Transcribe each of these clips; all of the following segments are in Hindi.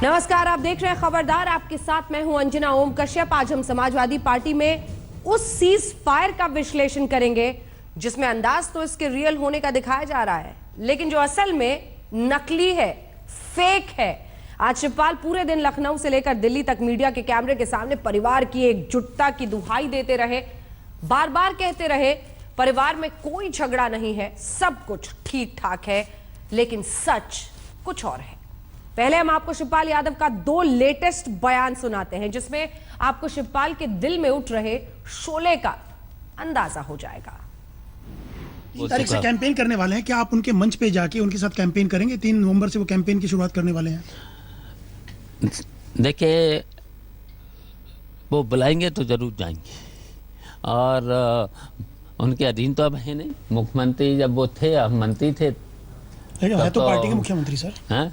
नमस्कार, आप देख रहे हैं खबरदार। आपके साथ मैं हूं अंजना ओम कश्यप। आज हम समाजवादी पार्टी में उस सीज फायर का विश्लेषण करेंगे जिसमें अंदाज तो इसके रियल होने का दिखाया जा रहा है, लेकिन जो असल में नकली है, फेक है। आज शिवपाल पूरे दिन लखनऊ से लेकर दिल्ली तक मीडिया के कैमरे के सामने परिवार की एकजुटता की दुहाई देते रहे, बार बार कहते रहे परिवार में कोई झगड़ा नहीं है, सब कुछ ठीक ठाक है, लेकिन सच कुछ और है। पहले हम आपको शिवपाल यादव का 2 लेटेस्ट बयान सुनाते हैं जिसमें आपको शिवपाल के दिल में उठ रहे शोले का अंदाजा हो जाएगा। 3 तारीख से कैंपेन करने वाले हैं, क्या आप उनके मंच पे जाके उनके साथ कैंपेन करेंगे? 3 नवंबर से वो कैंपेन की शुरुआत करने वाले हैं। देखिए, वो बुलाएंगे तो जरूर जाएंगे, और उनके अधीन तो अब है नहीं। मुख्यमंत्री जब वो थे, अब मंत्री थे, है तो पार्टी के मुख्यमंत्री सर। हैं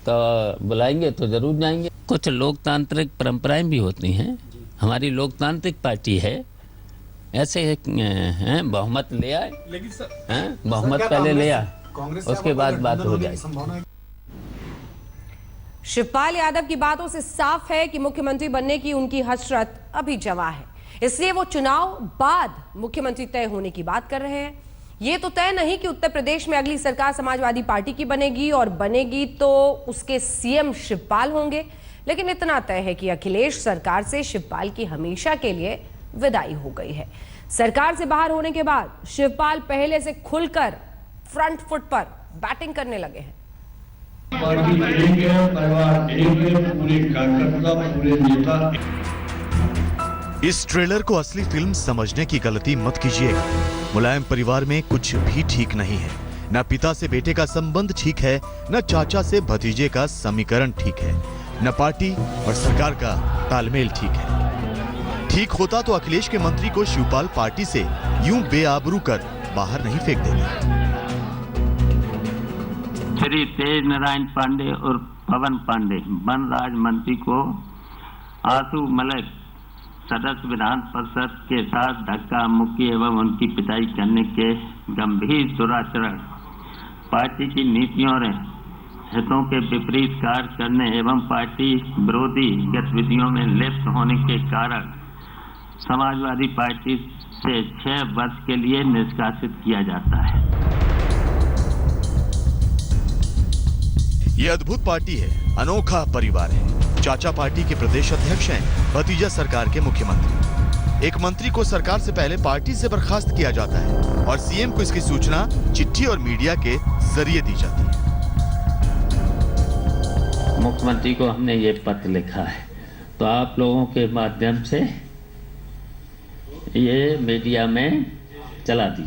तो बुलाएंगे तो जरूर जाएंगे। कुछ लोकतांत्रिक परंपराएं भी होती हैं, हमारी लोकतांत्रिक पार्टी है। ऐसे हैं बहुमत ले आए, हैं बहुमत पहले ले आए, उसके बाद बात हो जाए। शिवपाल यादव की बातों से साफ है कि मुख्यमंत्री बनने की उनकी हसरत अभी जवां है, इसलिए वो चुनाव बाद मुख्यमंत्री तय होने की बात कर रहे हैं। ये तो तय नहीं कि उत्तर प्रदेश में अगली सरकार समाजवादी पार्टी की बनेगी, और बनेगी तो उसके सीएम शिवपाल होंगे, लेकिन इतना तय है कि अखिलेश सरकार से शिवपाल की हमेशा के लिए विदाई हो गई है। सरकार से बाहर होने के बाद शिवपाल पहले से खुलकर फ्रंट फुट पर बैटिंग करने लगे हैं। पार्टी परिवार पूरे कार्यकर्ता, पूरे नेता। इस ट्रेलर को असली फिल्म समझने की गलती मत कीजिएगा। मुलायम परिवार में कुछ भी ठीक नहीं है। न पिता से बेटे का संबंध ठीक है, न चाचा से भतीजे का समीकरण ठीक है, न पार्टी और सरकार का तालमेल ठीक है। ठीक होता तो अखिलेश के मंत्री को शिवपाल पार्टी से यूं बेआबरू कर बाहर नहीं फेंक देते। श्री तेज नारायण पांडे और पवन पांडे वन राज्य मंत्री को आंसू मलिक सदस्य विधान परिषद के साथ धक्का मुक्की एवं उनकी पिटाई करने के गंभीर दुराचरण, पार्टी की नीतियों और हितों के विपरीत कार्य करने एवं पार्टी विरोधी गतिविधियों में लिप्त होने के कारण समाजवादी पार्टी से 6 वर्ष के लिए निष्कासित किया जाता है। ये अद्भुत पार्टी है, अनोखा परिवार है। चाचा पार्टी के प्रदेश अध्यक्ष हैं, भतीजा सरकार के मुख्यमंत्री। एक मंत्री को सरकार से पहले पार्टी से बर्खास्त किया जाता है और सीएम को इसकी सूचना चिट्ठी और मीडिया के जरिए दी जाती है। मुख्यमंत्री को हमने ये पत्र लिखा है, तो आप लोगों के माध्यम से ये मीडिया में चला दी।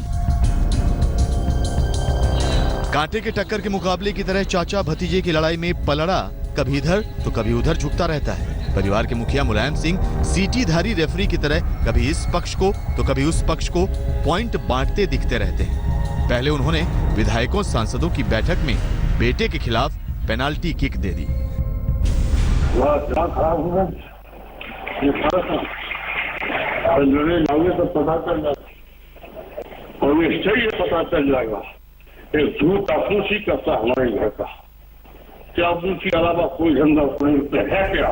कांटे के टक्कर के मुकाबले की तरह चाचा भतीजे की लड़ाई में पलड़ा कभी इधर तो कभी उधर झुकता रहता है। परिवार के मुखिया मुलायम सिंह सीटीधारी रेफरी की तरह कभी इस पक्ष को तो कभी उस पक्ष को पॉइंट बांटते दिखते रहते हैं। पहले उन्होंने विधायकों सांसदों की बैठक में बेटे के खिलाफ पेनाल्टी किक दे दी। पता चल जाएगा झूठ अफूसी करता हमारे घर का, क्या के अलावा कोई धंधा है क्या?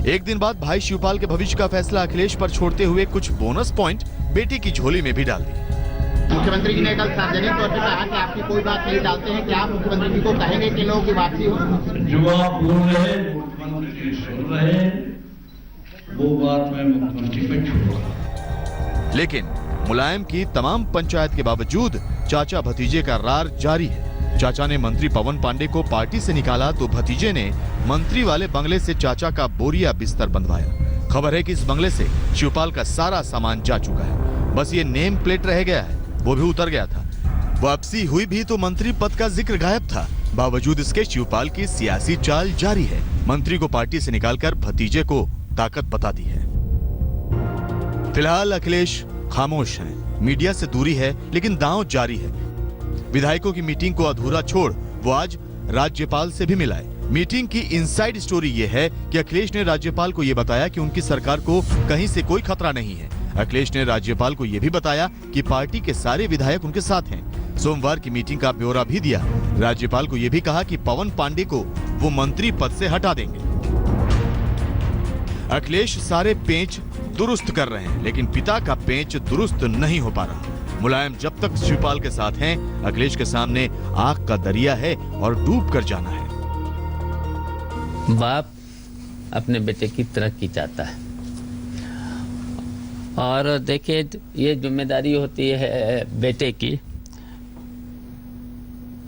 एक दिन बाद भाई शिवपाल के भविष्य का फैसला अखिलेश पर छोड़ते हुए कुछ बोनस पॉइंट बेटी की झोली में भी डाल दी। मुख्यमंत्री जी ने कल सार्वजनिक तौर पर कहा कि आपकी कोई बात नहीं डालते हैं, कि आप मुख्यमंत्री जी को कहेंगे कि लोगों की वापसी हो। जो आप बोल रहे मुख्यमंत्री सुन रहे, वो बात मैं मुख्यमंत्री पे छोड़ूंगा। लेकिन मुलायम की तमाम पंचायत के बावजूद चाचा भतीजे का रार जारी है। चाचा ने मंत्री पवन पांडे को पार्टी से निकाला तो भतीजे ने मंत्री वाले बंगले से चाचा का बोरिया बिस्तर बंधवाया। खबर है कि इस बंगले से शिवपाल का सारा सामान जा चुका है, बस ये नेम प्लेट रह गया है, वो भी उतर गया था। वापसी हुई भी तो मंत्री पद का जिक्र गायब था। बावजूद इसके शिवपाल की सियासी चाल जारी है। मंत्री को पार्टी से निकालकर भतीजे को ताकत बता दी है। फिलहाल अखिलेश खामोश हैं, मीडिया से दूरी है, लेकिन दांव जारी है। विधायकों की मीटिंग को अधूरा छोड़ वो आज राज्यपाल से भी मिला है। मीटिंग की इनसाइड स्टोरी ये है कि अखिलेश ने राज्यपाल को ये बताया कि उनकी सरकार को कहीं से कोई खतरा नहीं है। अखिलेश ने राज्यपाल को यह भी बताया कि पार्टी के सारे विधायक उनके साथ हैं। सोमवार की मीटिंग का ब्यौरा भी दिया। राज्यपाल को यह भी कहा कि पवन पांडे को वो मंत्री पद से हटा देंगे। अखिलेश सारे पेंच दुरुस्त कर रहे हैं, लेकिन पिता का पेंच दुरुस्त नहीं हो पा रहा। मुलायम जब तक शिवपाल के साथ हैं, अखिलेश के सामने आग का दरिया है और डूब कर जाना है। बाप अपने बेटे की तरक्की चाहता है, और देखिए ये जिम्मेदारी होती है बेटे की,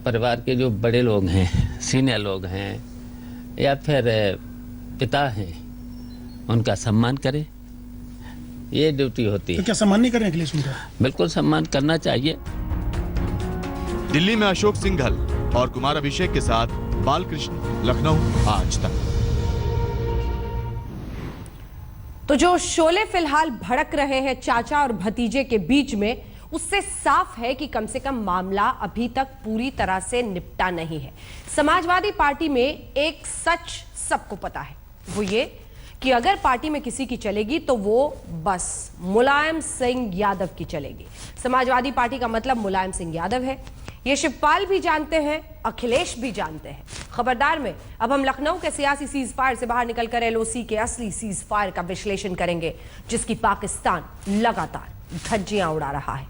परिवार के जो बड़े लोग हैं, सीनियर लोग हैं या फिर पिता हैं, उनका सम्मान करे, ये ड्यूटी होती है। तो क्या सम्मान नहीं कर रहे अखिलेश उनका? बिल्कुल सम्मान करना चाहिए। दिल्ली में अशोक सिंघल और कुमार अभिषेक के साथ बालकृष्ण, लखनऊ, आज तक। तो जो शोले फिलहाल भड़क रहे हैं चाचा और भतीजे के बीच में, उससे साफ है कि कम से कम मामला अभी तक पूरी तरह से निपटा नहीं है। समाजवादी पार्टी में एक सच सबको पता है, वो ये कि अगर पार्टी में किसी की चलेगी तो वो बस मुलायम सिंह यादव की चलेगी। समाजवादी पार्टी का मतलब मुलायम सिंह यादव है, ये शिवपाल भी जानते हैं, अखिलेश भी जानते हैं। खबरदार में अब हम लखनऊ के सियासी सीज फायर से बाहर निकलकर एलओसी के असली सीज फायर का विश्लेषण करेंगे, जिसकी पाकिस्तान लगातार धज्जियां उड़ा रहा है।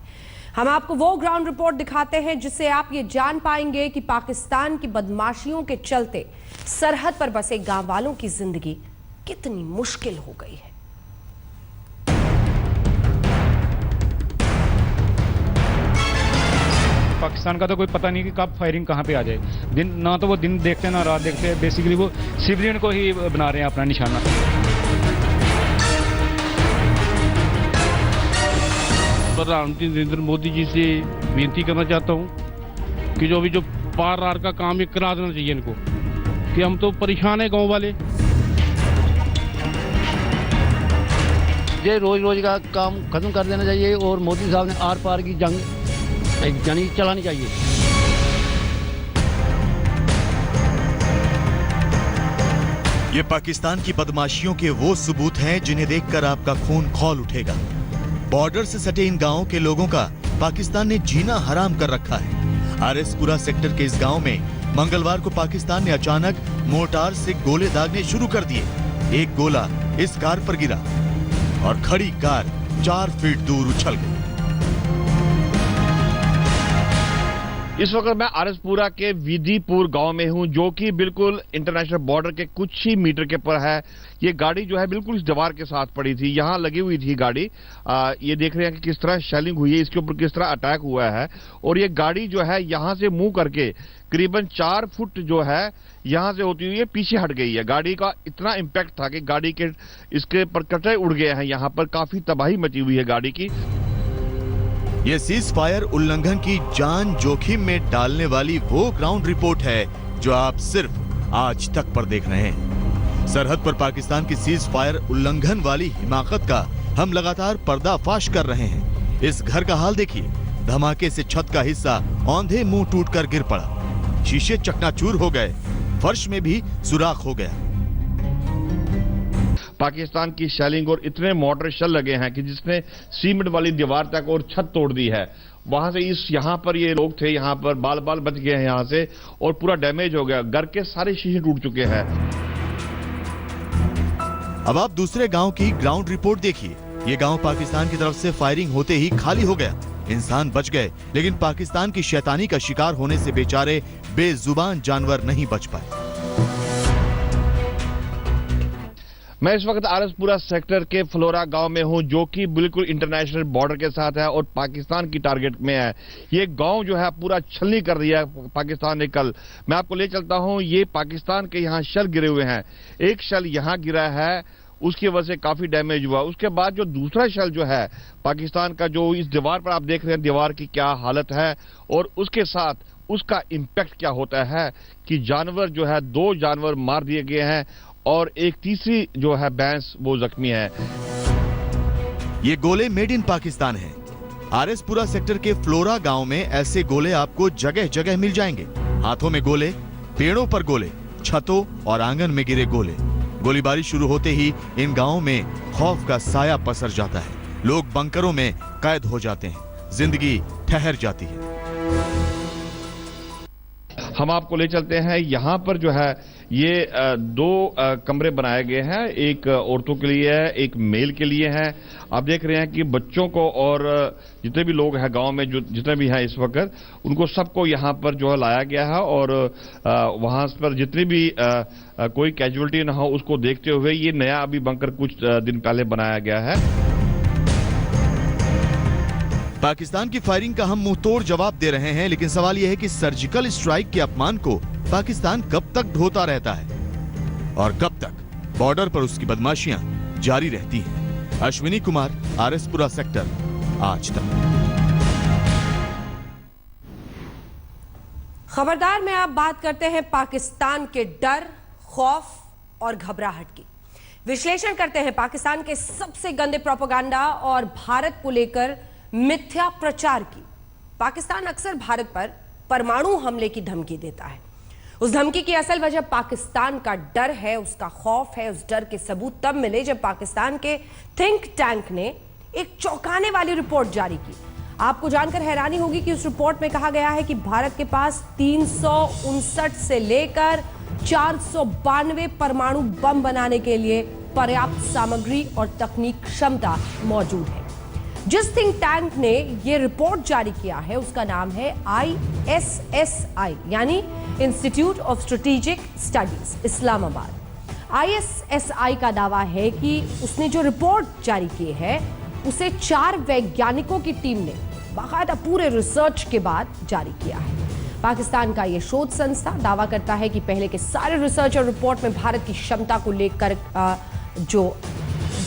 हम आपको वो ग्राउंड रिपोर्ट दिखाते हैं जिससे आप ये जान पाएंगे कि पाकिस्तान की बदमाशियों के चलते सरहद पर बसे गांव वालों की जिंदगी कितनी मुश्किल हो गई है। पाकिस्तान का तो कोई पता नहीं कि कब फायरिंग कहां पे आ जाए। दिन ना तो वो दिन देखते ना रात देखते, बेसिकली वो सिविलियन को ही बना रहे हैं अपना निशाना। प्रधानमंत्री नरेंद्र मोदी जी से विनती करना चाहता हूं कि जो अभी जो पार का काम ये करा देना चाहिए इनको, कि हम तो परेशान है गांव वाले। ये रोज का काम खत्म कर देना चाहिए और मोदी साहब ने आर पार की जंग यानी चलानी चाहिए। ये पाकिस्तान की बदमाशियों के वो सबूत हैं जिन्हें देखकर आपका खून खौल उठेगा। बॉर्डर से सटे इन गांवों के लोगों का पाकिस्तान ने जीना हराम कर रखा है। आरएसपुरा सेक्टर के इस गांव में मंगलवार को पाकिस्तान ने अचानक मोर्टार से गोले दागने शुरू कर दिए। एक गोला इस कार पर गिरा और खड़ी कार 4 फीट दूर उछल गई। इस वक्त मैं आरएसपुरा के विधिपुर गांव में हूं, जो कि बिल्कुल इंटरनेशनल बॉर्डर के कुछ ही मीटर के पर है। ये गाड़ी जो है बिल्कुल इस दीवार के साथ पड़ी थी, यहां लगी हुई थी गाड़ी। ये देख रहे हैं कि किस तरह शेलिंग हुई है, इसके ऊपर किस तरह अटैक हुआ है। और ये गाड़ी जो है यहां से मूव करके करीबन 4 फुट जो है यहां से होती हुई है पीछे हट गई है। गाड़ी का इतना इम्पैक्ट था कि गाड़ी के इसके परकटे उड़ गए हैं। यहाँ पर काफी तबाही मची हुई है गाड़ी की। ये सीज फायर उल्लंघन की जान जोखिम में डालने वाली वो ग्राउंड रिपोर्ट है जो आप सिर्फ आज तक पर देख रहे हैं। सरहद पर पाकिस्तान की सीज फायर उल्लंघन वाली हिमाकत का हम लगातार पर्दाफाश कर रहे हैं। इस घर का हाल देखिए, धमाके से छत का हिस्सा औंधे मुंह टूटकर गिर पड़ा, शीशे चकनाचूर हो गए, फर्श में भी सुराख हो गया। पाकिस्तान की शेलिंग और इतने मोर्टर शेल लगे हैं कि जिसने सीमेंट वाली दीवार तक और छत तोड़ दी है। वहां से यहाँ पर ये लोग थे, यहाँ पर बाल बच गए हैं यहाँ से, और पूरा डैमेज हो गया। घर के सारे शीशे टूट चुके हैं। अब आप दूसरे गांव की ग्राउंड रिपोर्ट देखिए। ये गांव पाकिस्तान की तरफ से फायरिंग होते ही खाली हो गया। इंसान बच गए, लेकिन पाकिस्तान की शैतानी का शिकार होने से बेचारे बेजुबान जानवर नहीं बच पाए। मैं इस वक्त आरएसपुरा सेक्टर के फ्लोरा गांव में हूं, जो कि बिल्कुल इंटरनेशनल बॉर्डर के साथ है और पाकिस्तान की टारगेट में है। ये गांव जो है पूरा छलनी कर दिया है पाकिस्तान ने कल। मैं आपको ले चलता हूं, ये पाकिस्तान के यहाँ शेल गिरे हुए हैं। एक शेल यहाँ गिरा है, उसकी वजह से काफी डैमेज हुआ। उसके बाद जो दूसरा शेल जो है पाकिस्तान का, जो इस दीवार पर आप देख रहे हैं, दीवार की क्या हालत है और उसके साथ उसका इम्पैक्ट क्या होता है कि जानवर जो है 2 जानवर मार दिए गए हैं और एक तीसरी जो है भैंस वो जख्मी है। ये गोले मेड इन पाकिस्तान हैं। आरएसपुरा सेक्टर के फ्लोरा गांव में ऐसे गोले आपको जगह जगह मिल जाएंगे। हाथों में गोले, पेड़ों पर गोले, छतों और आंगन में गिरे गोले। गोलीबारी शुरू होते ही इन गांवों में खौफ का साया पसर जाता है। लोग बंकरों में कैद हो जाते हैं, जिंदगी ठहर जाती है। हम आपको ले चलते हैं। यहाँ पर जो है ये 2 कमरे बनाए गए हैं, एक औरतों के लिए है, एक मेल के लिए है। आप देख रहे हैं कि बच्चों को और जितने भी लोग हैं गांव में, जो जितने भी हैं इस वक्त, उनको सबको यहाँ पर जो है लाया गया है और वहाँ पर जितनी भी कोई कैजुअलिटी ना हो उसको देखते हुए ये नया अभी बंकर कुछ दिन पहले बनाया गया है। पाकिस्तान की फायरिंग का हम मुंहतोड़ जवाब दे रहे हैं, लेकिन सवाल यह है कि सर्जिकल स्ट्राइक के अपमान को पाकिस्तान कब तक ढोता रहता है और कब तक बॉर्डर पर उसकी बदमाशियां जारी रहती हैं। अश्विनी कुमार, आरएसपुरा सेक्टर, आज तक। खबरदार में आप बात करते हैं पाकिस्तान के डर, खौफ और घबराहट की। विश्लेषण करते हैं पाकिस्तान के सबसे गंदे प्रोपेगेंडा और भारत को लेकर मिथ्या प्रचार की। पाकिस्तान अक्सर भारत पर परमाणु हमले की धमकी देता है। उस धमकी की असल वजह पाकिस्तान का डर है, उसका खौफ है। उस डर के सबूत तब मिले जब पाकिस्तान के थिंक टैंक ने एक चौंकाने वाली रिपोर्ट जारी की। आपको जानकर हैरानी होगी कि उस रिपोर्ट में कहा गया है कि भारत के पास 359 से लेकर 492 परमाणु बम बनाने के लिए पर्याप्त सामग्री और तकनीक क्षमता मौजूद है। जिस थिंक टैंक ने यह रिपोर्ट जारी किया है उसका नाम है ISSI, यानी institute of strategic studies, Islamabad. ISSI का दावा है कि उसने जो रिपोर्ट जारी की है उसे 4 वैज्ञानिकों की टीम ने बाकायदा पूरे रिसर्च के बाद जारी किया है। पाकिस्तान का यह शोध संस्था दावा करता है कि पहले के सारे रिसर्च और रिपोर्ट में भारत की क्षमता को लेकर जो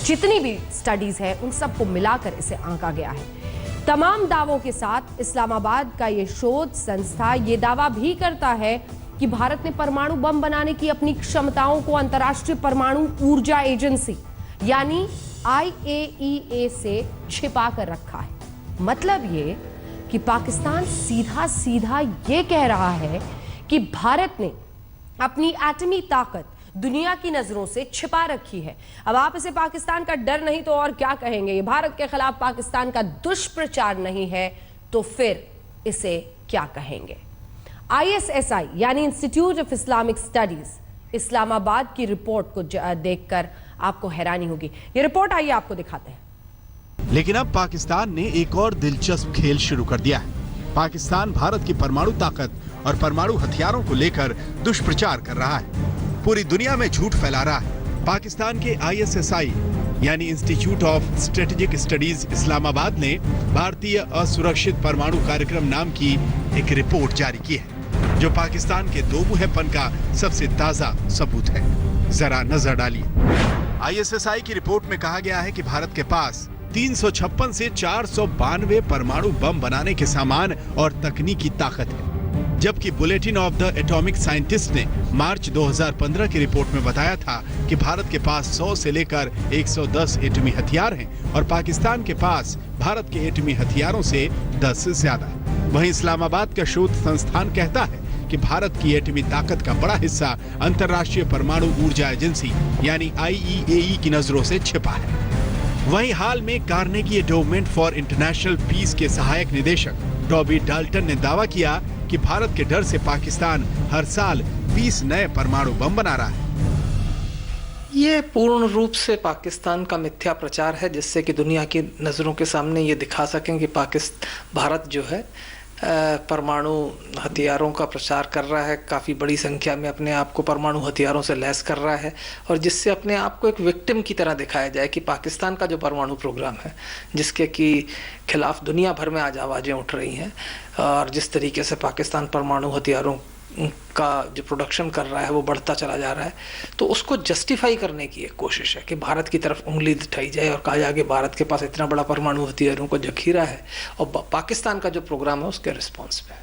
जितनी भी स्टडीज है उन सबको मिलाकर इसे आंका गया है। तमाम दावों के साथ इस्लामाबाद का यह शोध संस्था यह दावा भी करता है कि भारत ने परमाणु बम बनाने की अपनी क्षमताओं को अंतर्राष्ट्रीय परमाणु ऊर्जा एजेंसी यानी IAEA से छिपा कर रखा है। मतलब ये कि पाकिस्तान सीधा सीधा ये कह रहा है कि भारत ने अपनी एटमी ताकत दुनिया की नजरों से छिपा रखी है। अब आप इसे पाकिस्तान का डर नहीं तो और क्या कहेंगे? ये भारत के खिलाफ पाकिस्तान का दुष्प्रचार नहीं है तो फिर इसे क्या कहेंगे? ISSI यानी institute of Islamic studies Islamabad की रिपोर्ट को देखकर आपको हैरानी होगी। ये रिपोर्ट आइए आपको दिखाते हैं। लेकिन अब पाकिस्तान ने एक और दिलचस्प खेल शुरू कर दिया है। पाकिस्तान भारत की परमाणु ताकत और परमाणु हथियारों को लेकर दुष्प्रचार कर रहा है, पूरी दुनिया में झूठ फैला रहा है। पाकिस्तान के ISSI यानी institute of strategic studies Islamabad ने भारतीय असुरक्षित परमाणु कार्यक्रम नाम की एक रिपोर्ट जारी की है, जो पाकिस्तान के दोमुखेपन का सबसे ताजा सबूत है। जरा नजर डालिए। ISSI की रिपोर्ट में कहा गया है कि भारत के पास 356 से 492 परमाणु बम बनाने के सामान और तकनीकी ताकत है, जबकि bulletin of the atomic scientist ने मार्च 2015 की रिपोर्ट में बताया था कि भारत के पास 100 से लेकर 110 एटमी हथियार हैं और पाकिस्तान के पास भारत के एटमी हथियारों से 10 से ज्यादा। वहीं इस्लामाबाद का शोध संस्थान कहता है कि भारत की एटमी ताकत का बड़ा हिस्सा अंतर्राष्ट्रीय परमाणु ऊर्जा एजेंसी यानी IAEA की नजरों से छिपा है। वहीं हाल में Carnegie Endowment for International Peace के सहायक निदेशक टॉबी डाल्टन ने दावा किया कि भारत के डर से पाकिस्तान हर साल 20 नए परमाणु बम बना रहा है। ये पूर्ण रूप से पाकिस्तान का मिथ्या प्रचार है, जिससे कि दुनिया की नज़रों के सामने ये दिखा सकें कि भारत जो है परमाणु हथियारों का प्रचार कर रहा है, काफ़ी बड़ी संख्या में अपने आप को परमाणु हथियारों से लैस कर रहा है, और जिससे अपने आप को एक विक्टिम की तरह दिखाया जाए कि पाकिस्तान का जो परमाणु प्रोग्राम है, जिसके कि खिलाफ दुनिया भर में आज आवाज़ें उठ रही हैं, और जिस तरीके से पाकिस्तान परमाणु हथियारों का जो प्रोडक्शन कर रहा है वो बढ़ता चला जा रहा है, तो उसको जस्टिफाई करने की एक कोशिश है कि भारत की तरफ उंगली उठाई जाए और कहा जाए कि भारत के पास इतना बड़ा परमाणु हथियारों को जखीरा है, और पाकिस्तान का जो प्रोग्राम है उसके रिस्पॉन्स पे।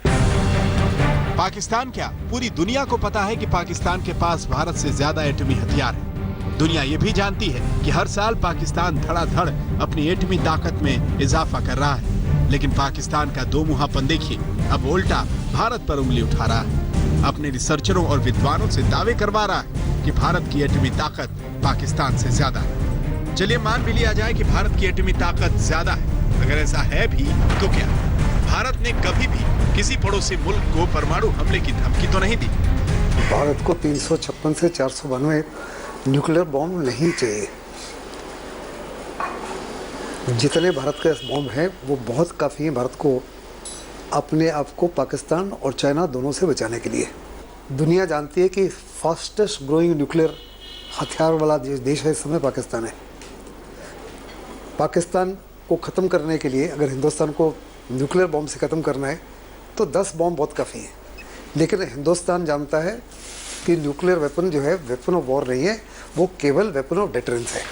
पाकिस्तान क्या, पूरी दुनिया को पता है कि पाकिस्तान के पास भारत से ज्यादा एटमी हथियार है। दुनिया ये भी जानती है कि हर साल पाकिस्तान धड़ाधड़ अपनी एटमी ताकत में इजाफा कर रहा है, लेकिन पाकिस्तान का दोमुहापन देखिए, अब उल्टा भारत पर उंगली उठा रहा है। अपने रिसर्चरों और विद्वानों से दावे करवा रहा है कि भारत की एटमी ताकत पाकिस्तान से ज्यादा है। चलिए मान भी लिया जाए कि भारत की एटमी ताकत ज्यादा है। अगर ऐसा है भी तो क्या? भारत ने कभी भी किसी पड़ोसी मुल्क को परमाणु हमले की धमकी तो नहीं दी। भारत को 356 से 492 न्यूक्लियर बॉम्ब नहीं चाहिए। जितने भारत के बॉम्ब हैं वो बहुत काफ़ी हैं भारत को अपने आप को पाकिस्तान और चाइना दोनों से बचाने के लिए। दुनिया जानती है कि फास्टेस्ट ग्रोइंग न्यूक्लियर हथियार वाला देश है इस समय पाकिस्तान है। पाकिस्तान को ख़त्म करने के लिए अगर हिंदुस्तान को न्यूक्लियर बॉम्ब से ख़त्म करना है तो 10 बॉम्ब बहुत काफ़ी हैं। लेकिन हिंदुस्तान जानता है कि न्यूक्लियर वेपन जो है वेपन ऑफ वॉर नहीं है, वो केवल वेपन ऑफ डिटरेंस है।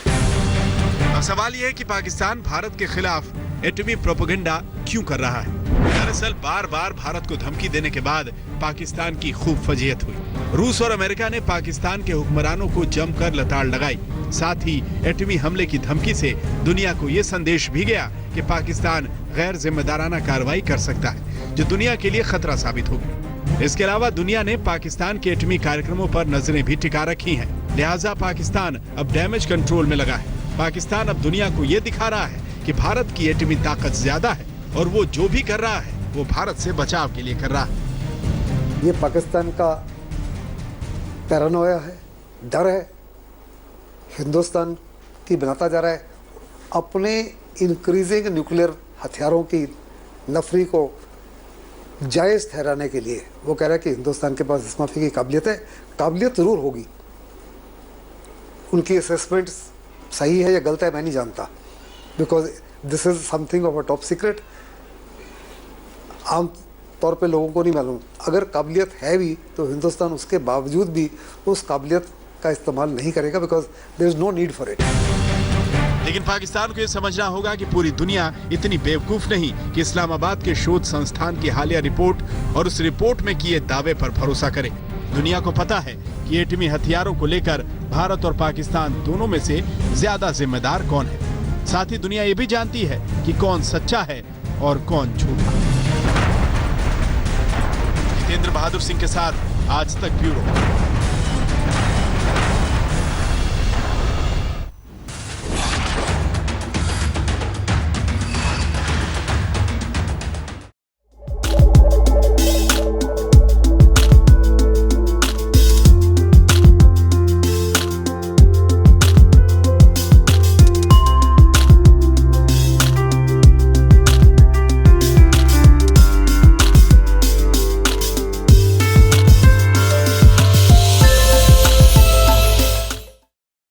अब सवाल यह है कि पाकिस्तान भारत के खिलाफ एटमी प्रोपेगेंडा क्यों कर रहा है। दरअसल बार बार भारत को धमकी देने के बाद पाकिस्तान की खूब फजीहत हुई। रूस और अमेरिका ने पाकिस्तान के हुक्मरानों को जमकर लताड़ लगाई। साथ ही एटमी हमले की धमकी से दुनिया को ये संदेश भी गया कि पाकिस्तान गैर जिम्मेदाराना कार्रवाई कर सकता है, जो दुनिया के लिए खतरा साबित होगी। इसके अलावा दुनिया ने पाकिस्तान के एटमी कार्यक्रमों पर नजरें भी टिका रखी हैं। लिहाजा पाकिस्तान अब डैमेज कंट्रोल में लगा है। पाकिस्तान अब दुनिया को ये दिखा रहा है कि भारत की एटमी ताकत ज्यादा है और वो जो भी कर रहा है वो भारत से बचाव के लिए कर रहा है। ये पाकिस्तान का पैरानोया है, डर है, हिंदुस्तान की बनाता जा रहा है। अपने इंक्रीजिंग न्यूक्लियर हथियारों की नफरी को जायज़ ठहराने के लिए वो कह रहा है कि हिंदुस्तान के पास इस माफी की काबिलियत है। काबिलियत ज़रूर होगी, उनकी असेसमेंट सही है या गलत है मैं नहीं जानता, because this is something of a top secret. आम तौर पे लोगों को नहीं मालूम। अगर काबिलियत है भी तो हिंदुस्तान उसके बावजूद भी उस काबिलियत का इस्तेमाल नहीं करेगा, because there is no need for it. लेकिन पाकिस्तान को यह समझना होगा कि पूरी दुनिया इतनी बेवकूफ नहीं कि इस्लामाबाद के शोध संस्थान की हालिया रिपोर्ट और उस रिपोर्ट में किए दावे पर भरोसा करे। दुनिया को पता है कि एटमी हथियारों को लेकर भारत और पाकिस्तान दोनों में से ज्यादा जिम्मेदार कौन है। साथ ही दुनिया ये भी जानती है कि कौन सच्चा है और कौन झूठा। जितेंद्र बहादुर सिंह के साथ आज तक ब्यूरो।